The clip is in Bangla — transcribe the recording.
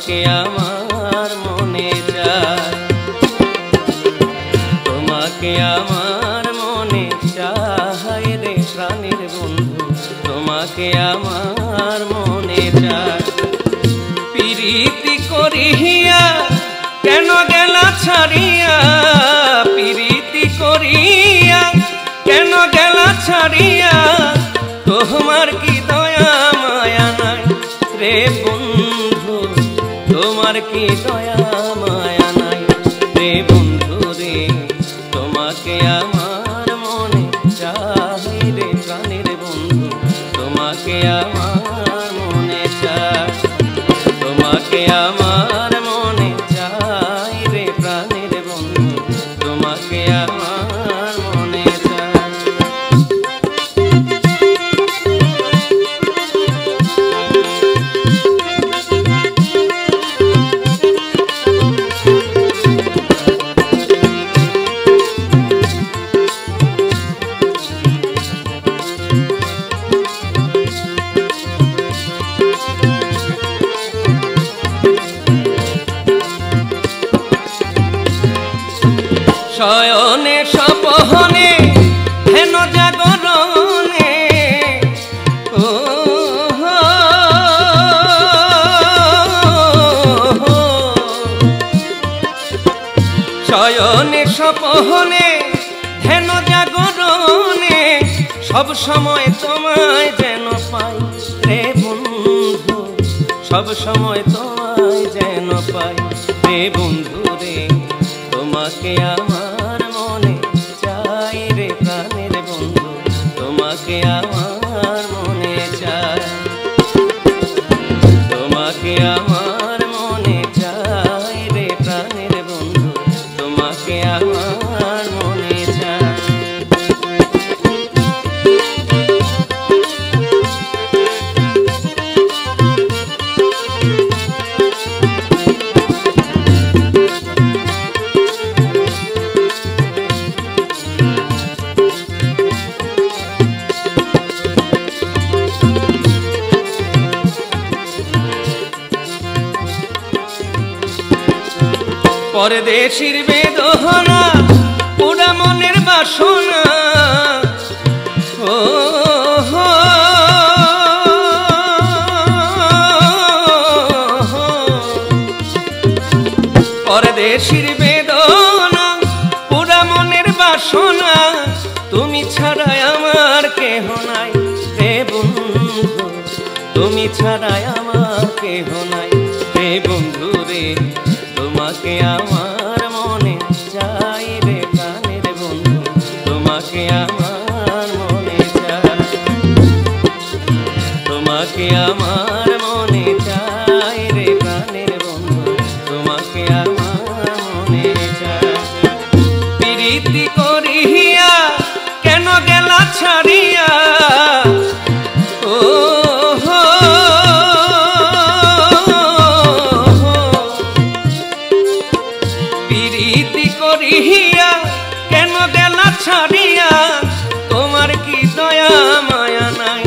তোমাকে আমার মনে চায়, তোমাকে আমার মনে চায় রে প্রাণের বন্ধু, তোমাকে আমার মনে চায়। প্রীতি করিয়া কেন গেলা ছাড়িয়া, প্রীতি করিয়া কেন গেলা ছাড়িয়া, তোমার কি দয়া মায়া নাই রে বন্ধু, তোমার কি দয়া মায়া নাই রে বন্ধু রে, তোমাকে আমার মনে চাই রে প্রাণের বন্ধু, তোমাকে আমার মনে চাই, তোমাকে আমার মনে চাই রে প্রাণের বন্ধু, তোমাকে আমার মনে চাই। শয়নে স্বপনে হেন জাগরণে, ও শয়নে স্বপনে হেন জাগরণে, সব সময় তোমায় যেন পাই রে বন্ধু, সব সময় তোমায় যেন পাই রে বন্ধু রে, তোমাকে আমার মনে চাই রে প্রাণের বন্ধু, তোমাকে আমার মনে চাই, তোমাকে আমার মনে চাই রে প্রাণের বন্ধু, তোমাকে আমার মনে চাই। পরদেশীর বেদনা পুরা মনের বাসনা, ও পরদেশীর বেদনা পুরা মনের বাসনা, তুমি ছাড়া আমার কেহ নাই রে বন্ধু, তুমি ছাড়া আমার কেহ নাই রে বন্ধু রে, তোমাকে আমার মনে চাই রে প্রাণের বন্ধু, তোমাকে আমার মনে চাই, তোমাকে আমার মনে চাই রে প্রাণের বন্ধু, তোমাকে আমার মনে চাই। প্রীতি করিয়া কেন গেলা ছাড়িয়া, ও প্রীতি করিয়া কেন গেলা ছাড়িয়া, তোমার কি দয়া মায়া নাই